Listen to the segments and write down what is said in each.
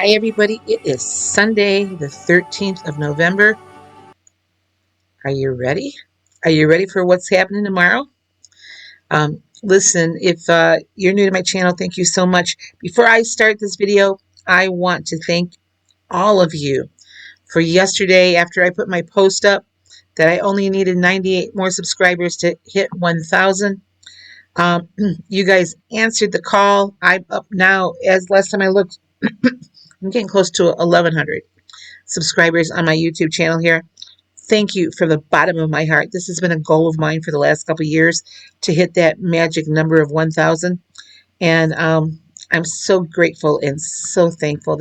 Hi, everybody. It is Sunday, the 13th of November. Are you ready? Are you ready for what's happening tomorrow? Listen, if you're new to my channel, thank you so much. Before I start this video, I want to thank all of you for yesterday after I put my post up that I only needed 98 more subscribers to hit 1,000. You guys answered the call. I'm up now, as last time I looked, I'm getting close to 1,100 subscribers on my YouTube channel here. Thank you from the bottom of my heart. This has been a goal of mine for the last couple of years to hit that magic number of 1,000. And I'm so grateful and so thankful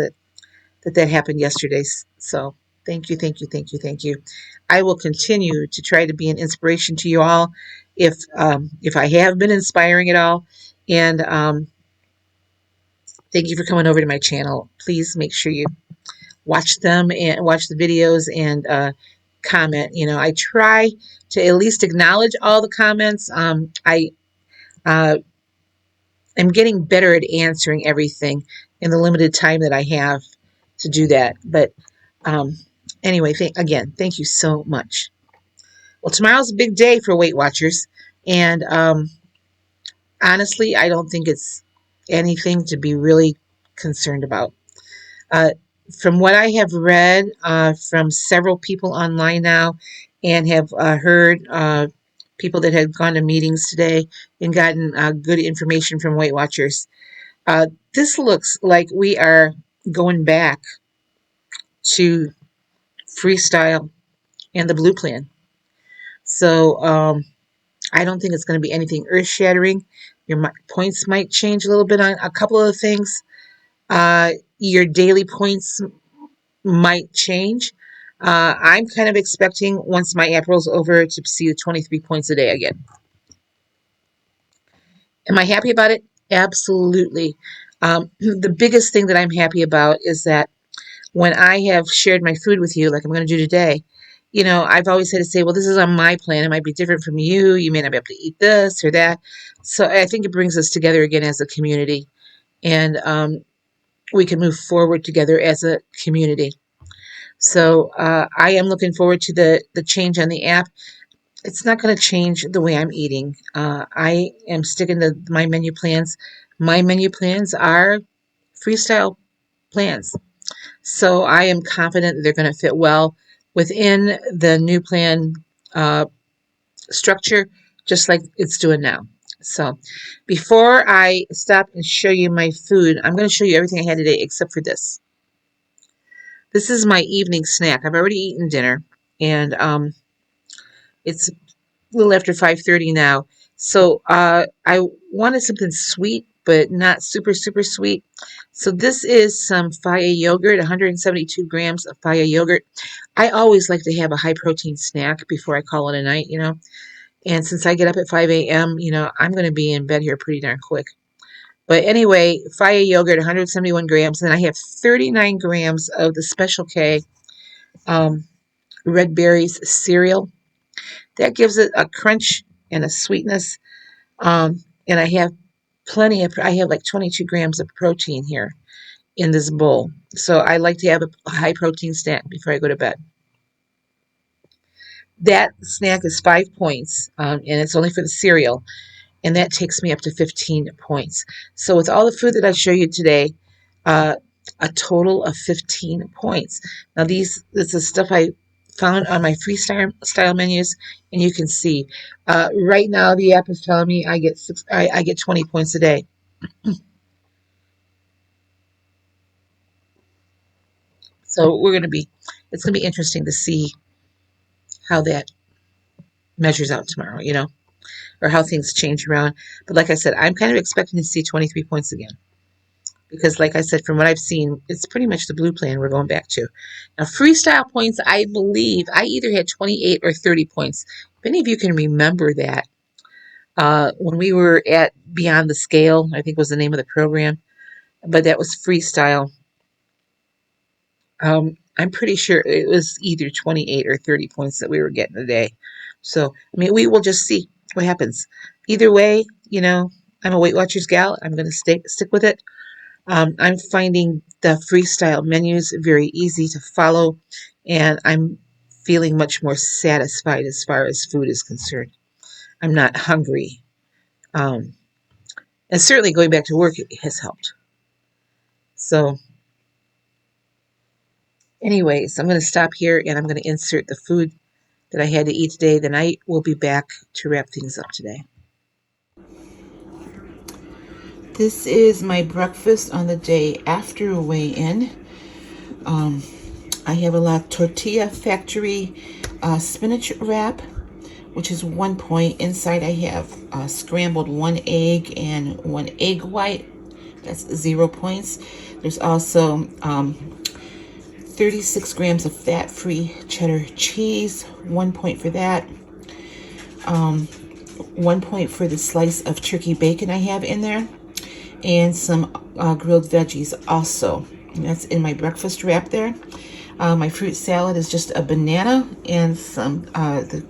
that happened yesterday. So thank you, thank you, thank you, thank you. I will continue to try to be an inspiration to you all if I have been inspiring at all. And thank you for coming over to my channel. Please make sure you watch them and watch the videos and comment. You know, I try to at least acknowledge all the comments. I uh, am getting better at answering everything in the limited time that I have to do that. But anyway, again, thank you so much. Well, tomorrow's a big day for Weight Watchers, and honestly, I don't think it's anything to be really concerned about. Uh, from what I have read from several people online now and have heard people that had gone to meetings today and gotten good information from Weight Watchers, this looks like we are going back to freestyle and the blue plan. So I don't think it's going to be anything earth shattering. Your points might change a little bit on a couple of things. Your daily points might change. I'm kind of expecting once my app rolls over to see the 23 points a day again. Am I happy about it? Absolutely. The biggest thing that I'm happy about is that when I have shared my food with you, like I'm going to do today, you know, I've always had to say, well, this is on my plan. It might be different from you. You may not be able to eat this or that. So I think it brings us together again as a community. And we can move forward together as a community. So I am looking forward to the change on the app. It's not going to change the way I'm eating. I am sticking to my menu plans. My menu plans are freestyle plans. So I am confident that they're going to fit well within the new plan structure, just like it's doing now. So before I stop and show you my food, I'm going to show you everything I had today except for this. This is my evening snack. I've already eaten dinner, and it's a little after 5:30 now. So I wanted something sweet, but not super, super sweet. So this is some Faya yogurt, 172 grams of Faya yogurt. I always like to have a high protein snack before I call it a night, you know. And since I get up at 5 a.m., you know, I'm going to be in bed here pretty darn quick. But anyway, Faya yogurt, 171 grams. And I have 39 grams of the Special K red berries cereal. That gives it a crunch and a sweetness. And I have I have like 22 grams of protein here in this bowl. So I like to have a high protein snack before I go to bed. That snack is 5 points, and it's only for the cereal. And that takes me up to 15 points. So with all the food that I show you today, uh, a total of 15 points. Now this is stuff I found on my freestyle menus, and you can see right now the app is telling me I get 20 points a day. So it's gonna be interesting to see how that measures out tomorrow, you know, or how things change around. But like I said, I'm kind of expecting to see 23 points again. Because like I said, from what I've seen, it's pretty much the blue plan we're going back to. Now, freestyle points, I believe, I either had 28 or 30 points. If any of you can remember that, when we were at Beyond the Scale, I think was the name of the program, but that was freestyle. I'm pretty sure it was either 28 or 30 points that we were getting today. So, I mean, we will just see what happens. Either way, you know, I'm a Weight Watchers gal. I'm going to stick with it. I'm finding the freestyle menus very easy to follow, and I'm feeling much more satisfied as far as food is concerned. I'm not hungry. Um, and certainly going back to work has helped. So, anyways, I'm going to stop here and I'm going to insert the food that I had to eat today. Then I will be back to wrap things up today. This is my breakfast on the day after weigh-in. Um, I have a La Tortilla Factory spinach wrap, which is 1 point. Inside I have scrambled 1 egg and 1 egg white. That's 0 points. There's also 36 grams of fat-free cheddar cheese, 1 point for that. 1 point for the slice of turkey bacon I have in there, and some grilled veggies also. And that's in my breakfast wrap there. My fruit salad is just a banana and some the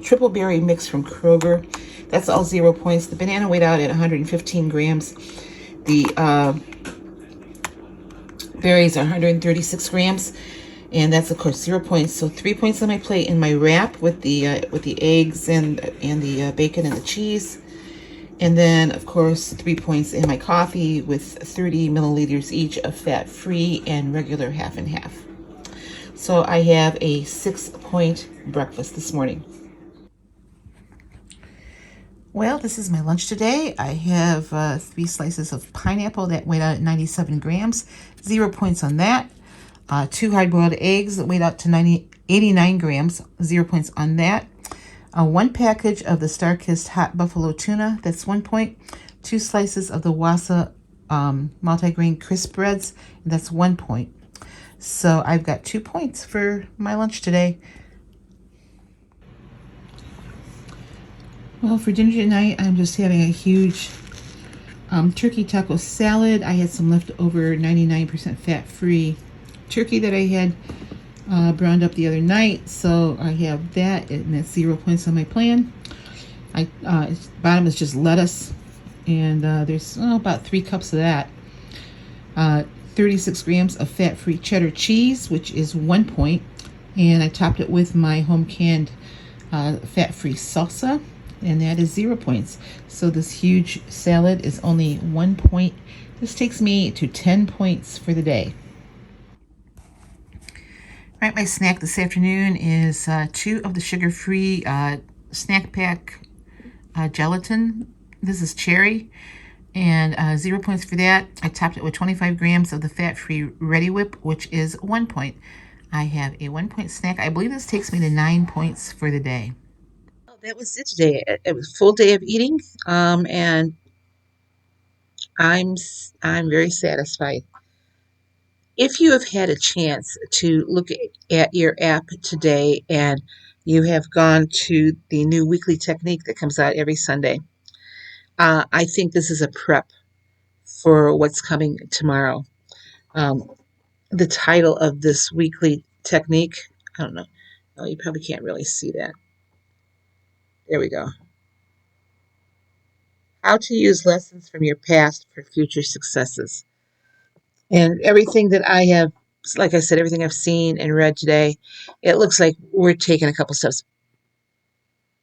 triple berry mix from Kroger. That's all 0 points. The banana weighed out at 115 grams. The berries are 136 grams, and that's of course 0 points. So 3 points on my plate in my wrap with the eggs and the bacon and the cheese. And then, of course, 3 points in my coffee with 30 milliliters each of fat-free and regular half and half. So I have a 6-point breakfast this morning. Well, this is my lunch today. I have 3 slices of pineapple that weighed out at 97 grams, 0 points on that. 2 hard-boiled eggs that weighed out to 89 grams, 0 points on that. 1 package of the Star-Kissed hot buffalo tuna, that's 1 point. 2 slices of the Wassa multigrain crisp breads, that's 1 point. So I've got 2 points for my lunch today. Well, for dinner tonight, I'm just having a huge turkey taco salad. I had some leftover 99% fat-free turkey that I had browned up the other night, so I have that, and that's 0 points on my plan. Bottom is just lettuce, and there's about 3 cups of that. 36 grams of fat-free cheddar cheese, which is 1 point, and I topped it with my home canned fat-free salsa, and that is 0 points. So this huge salad is only 1 point. This takes me to 10 points for the day. All right, my snack this afternoon is 2 of the sugar-free snack pack gelatin. This is cherry, and 0 points for that. I topped it with 25 grams of the fat-free Ready Whip, which is 1 point. I have a 1-point snack. I believe this takes me to 9 points for the day. Well, that was it today. It was a full day of eating, and I'm very satisfied. If you have had a chance to look at your app today and you have gone to the new weekly technique that comes out every Sunday, I think this is a prep for what's coming tomorrow. Um, the title of this weekly technique, I don't know. Oh, you probably can't really see that. There we go. How to use lessons from your past for future successes. And everything that I have, like I said, everything I've seen and read today, it looks like we're taking a couple steps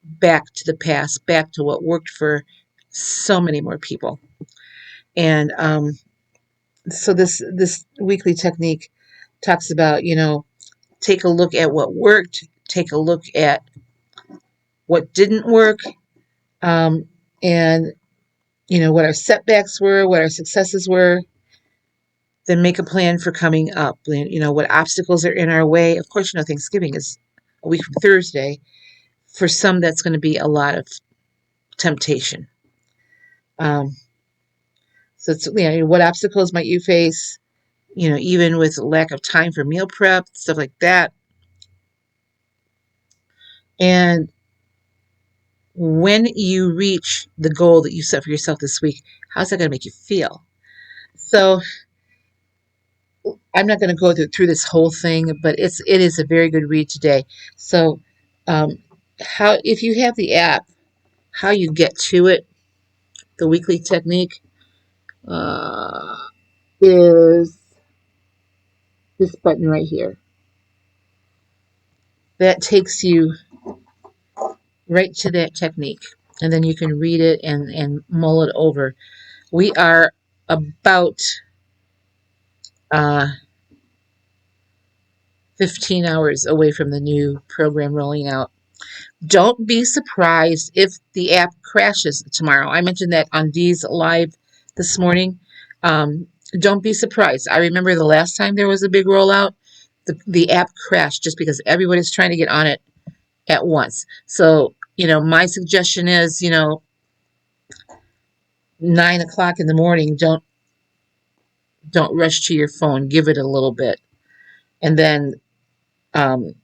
back to the past, back to what worked for so many more people. And so this weekly technique talks about, take a look at what worked, take a look at what didn't work, and what our setbacks were, what our successes were. Then make a plan for coming up. What obstacles are in our way. Of course, Thanksgiving is a week from Thursday. For some, that's going to be a lot of temptation. So it's, what obstacles might you face? Even with lack of time for meal prep, stuff like that. And when you reach the goal that you set for yourself this week, how's that going to make you feel? So I'm not going to go through this whole thing, but it is a very good read today. So how, if you have the app, how you get to it, the weekly technique, uh, is this button right here. That takes you right to that technique. And then you can read it and mull it over. We are about uh, 15 hours away from the new program rolling out. Don't be surprised if the app crashes tomorrow. I mentioned that on Dee's Live this morning. Um, don't be surprised. I remember the last time there was a big rollout, the app crashed just because everybody's trying to get on it at once. So, my suggestion is, 9 o'clock in the morning, don't rush to your phone. Give it a little bit. And then, um,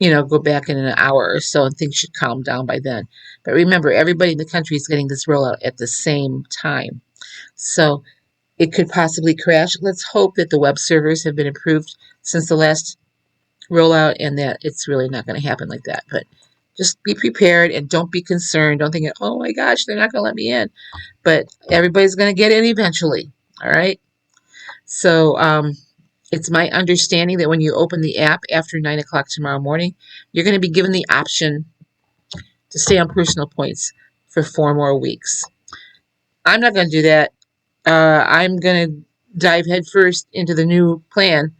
go back in an hour or so and things should calm down by then. But remember, everybody in the country is getting this rollout at the same time. So it could possibly crash. Let's hope that the web servers have been improved since the last rollout and that it's really not going to happen like that. But just be prepared and don't be concerned. Don't think, oh my gosh, they're not going to let me in. But everybody's going to get in eventually. All right. So it's my understanding that when you open the app after 9 o'clock tomorrow morning, you're going to be given the option to stay on personal points for 4 more weeks. I'm not going to do that. I'm going to dive headfirst into the new plan,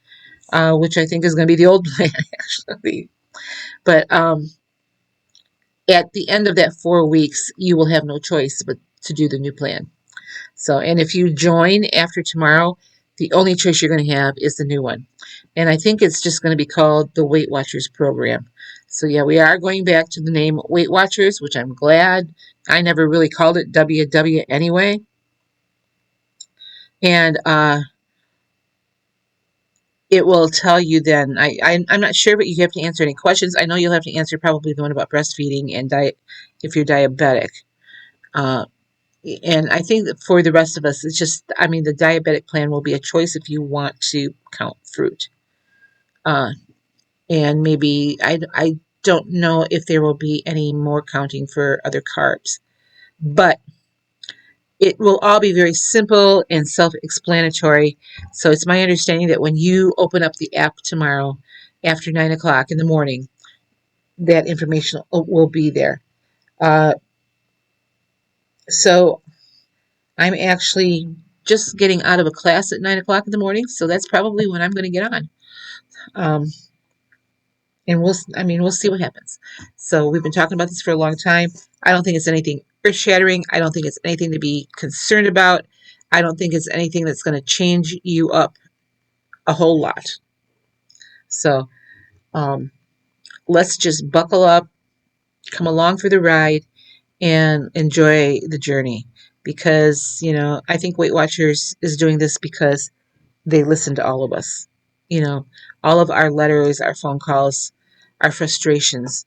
which I think is going to be the old plan, actually. But at the end of that 4 weeks, you will have no choice but to do the new plan. So, and if you join after tomorrow, the only choice you're going to have is the new one. And I think it's just going to be called the Weight Watchers program. So, yeah, we are going back to the name Weight Watchers, which I'm glad. I never really called it WW anyway. And it will tell you then. I'm not sure, but you have to answer any questions. I know you'll have to answer probably the one about breastfeeding and diet if you're diabetic. Uh, and I think that for the rest of us, it's just, the diabetic plan will be a choice if you want to count fruit. And maybe, I don't know if there will be any more counting for other carbs. But it will all be very simple and self-explanatory. So it's my understanding that when you open up the app tomorrow after 9 o'clock in the morning, that information will be there. So I'm actually just getting out of a class at 9 o'clock in the morning, so that's probably when I'm going to get on. Um, and we'll see what happens. So we've been talking about this for a long time. I don't think it's anything earth-shattering. I don't think it's anything to be concerned about. I don't think it's anything that's going to change you up a whole lot. So let's just buckle up, come along for the ride, and enjoy the journey. Because, I think Weight Watchers is doing this because they listen to all of us. All of our letters, our phone calls, our frustrations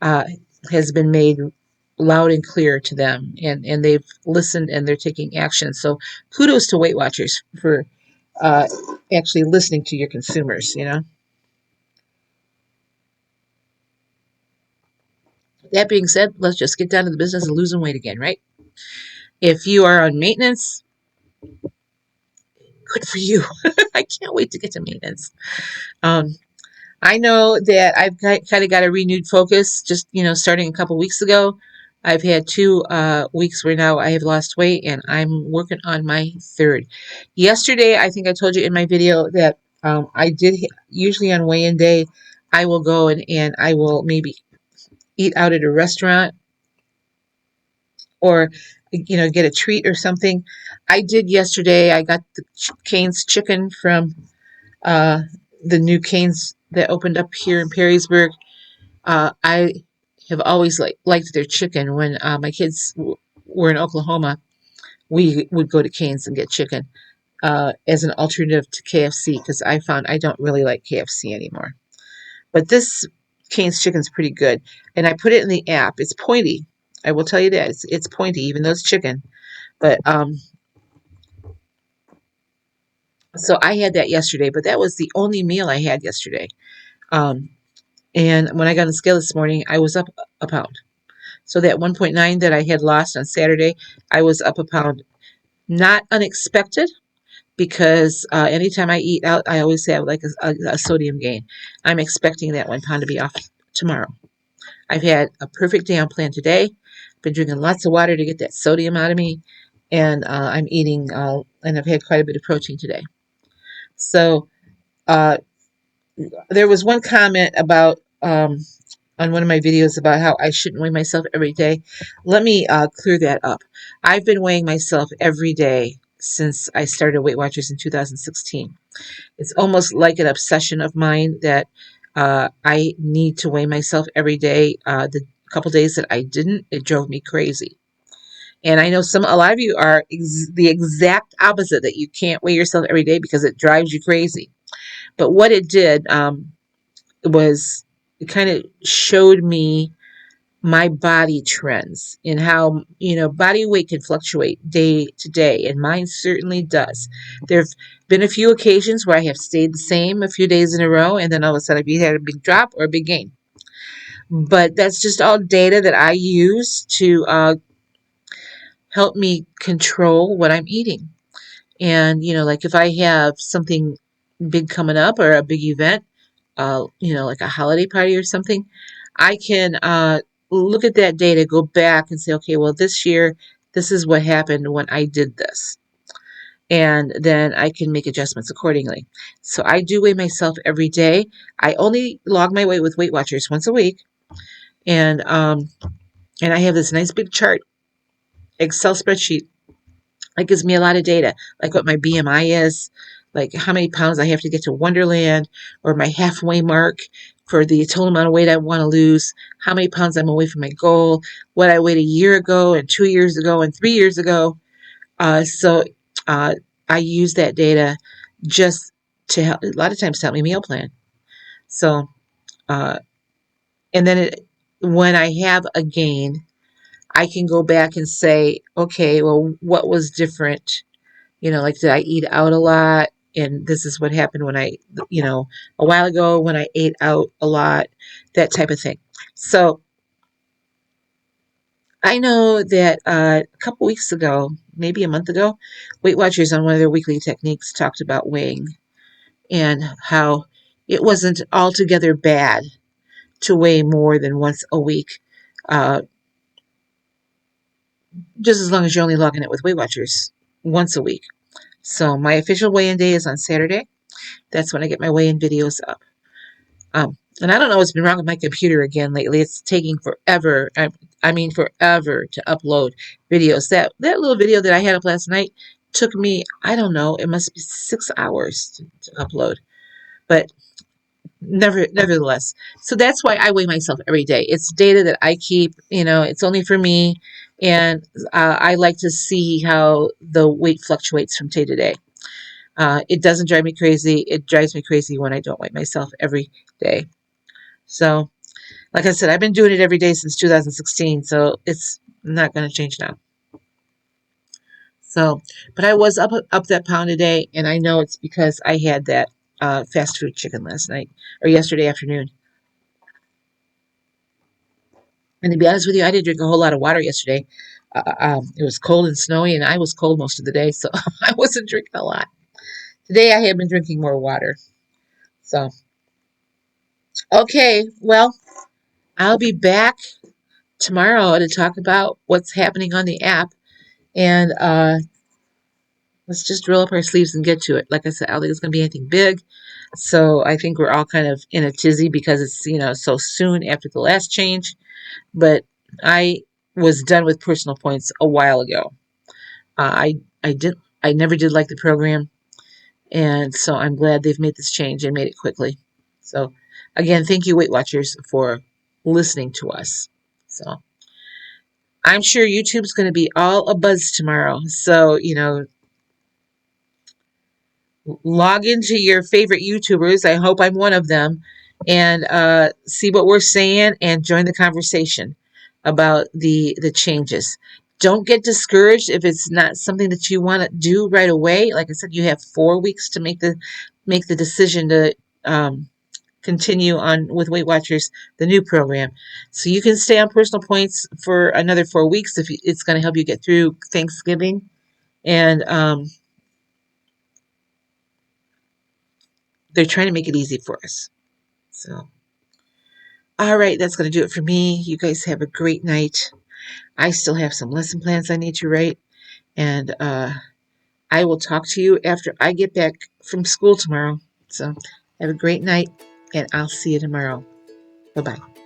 has been made loud and clear to them, and they've listened and they're taking action. So kudos to Weight Watchers for actually listening to your consumers. That being said, let's just get down to the business of losing weight again, right? If you are on maintenance, good for you. I can't wait to get to maintenance. Um, I know that I've kind of got a renewed focus just, starting a couple weeks ago. I've had 2 weeks where now I have lost weight and I'm working on my third. Yesterday, I think I told you in my video that I did, usually on weigh-in day, I will go and I will maybe eat out at a restaurant or, get a treat or something. I did yesterday. I got the Cane's chicken from uh, the new Cane's that opened up here in Perrysburg. I have always liked their chicken. When my kids were in Oklahoma, we would go to Cane's and get chicken as an alternative to KFC because I found I don't really like KFC anymore. But this Cane's chicken's pretty good, and I put it in the app. It's pointy. I will tell you that it's pointy, even though it's chicken. But so I had that yesterday, but that was the only meal I had yesterday. Um, and when I got on the scale this morning, I was up a pound. So that 1.9 that I had lost on Saturday, I was up a pound Not unexpected, because anytime I eat out, I always have like a sodium gain. I'm expecting that 1 pound to be off tomorrow. I've had a perfect day on plan today. Been drinking lots of water to get that sodium out of me, and I'm eating, and I've had quite a bit of protein today. So uh, there was one comment about on one of my videos about how I shouldn't weigh myself every day. Let me clear that up. I've been weighing myself every day since I started Weight Watchers in 2016. It's almost like an obsession of mine that I need to weigh myself every day. The couple days that I didn't, it drove me crazy. And I know a lot of you are the exact opposite, that you can't weigh yourself every day because it drives you crazy. But what it did was it kind of showed me my body trends and how, body weight can fluctuate day to day, and mine certainly does. There have been a few occasions where I have stayed the same a few days in a row, and then all of a sudden I've either had a big drop or a big gain. But that's just all data that I use to help me control what I'm eating. And, like if I have something big coming up or a big event, like a holiday party or something, I can look at that data, go back and say, okay, well, this year, this is what happened when I did this. And then I can make adjustments accordingly. So I do weigh myself every day. I only log my weight with Weight Watchers once a week. And I have this nice big chart, Excel spreadsheet. It gives me a lot of data, like what my BMI is, like how many pounds I have to get to Wonderland, or my halfway mark for the total amount of weight I want to lose, how many pounds I'm away from my goal, what I weighed a year ago and 2 years ago and 3 years ago. So I use that data just to help, a lot of times to help me meal plan. So, uh, and then when I have a gain, I can go back and say, okay, well, what was different? Like, did I eat out a lot? And this is what happened when a while ago when I ate out a lot, that type of thing. So I know that a couple weeks ago, maybe a month ago, Weight Watchers on one of their weekly techniques talked about weighing and how it wasn't altogether bad to weigh more than once a week, uh, just as long as you're only logging it with Weight Watchers once a week. So my official weigh-in day is on Saturday. That's when I get my weigh-in videos up. And I don't know what's been wrong with my computer again lately. It's taking forever. I mean forever to upload videos. That little video that I had up last night took me, I don't know, it must be 6 hours to upload. But nevertheless. So that's why I weigh myself every day. It's data that I keep, it's only for me. And I like to see how the weight fluctuates from day to day. It doesn't drive me crazy. It drives me crazy when I don't weigh myself every day. So, like I said, I've been doing it every day since 2016, so it's not going to change now. So, but I was up that pound a day, and I know it's because I had that fast food chicken last night or yesterday afternoon. And to be honest with you, I didn't drink a whole lot of water yesterday. It was cold and snowy, and I was cold most of the day, so I wasn't drinking a lot. Today, I have been drinking more water. So, okay, well, I'll be back tomorrow to talk about what's happening on the app, and let's just roll up our sleeves and get to it. Like I said, I don't think it's going to be anything big. So I think we're all kind of in a tizzy because it's, so soon after the last change. But I was done with personal points a while ago. I never did like the program. And so I'm glad they've made this change and made it quickly. So again, thank you, Weight Watchers, for listening to us. So I'm sure YouTube's going to be all abuzz tomorrow. So, log into your favorite YouTubers. I hope I'm one of them, and see what we're saying and join the conversation about the changes. Don't get discouraged if it's not something that you want to do right away. Like I said, you have 4 weeks to make the decision to continue on with Weight Watchers, the new program. So you can stay on personal points for another 4 weeks if it's going to help you get through Thanksgiving And they're trying to make it easy for us. So, all right, that's going to do it for me. You guys have a great night. I still have some lesson plans I need to write, and I will talk to you after I get back from school tomorrow. So, have a great night, and I'll see you tomorrow. Bye bye.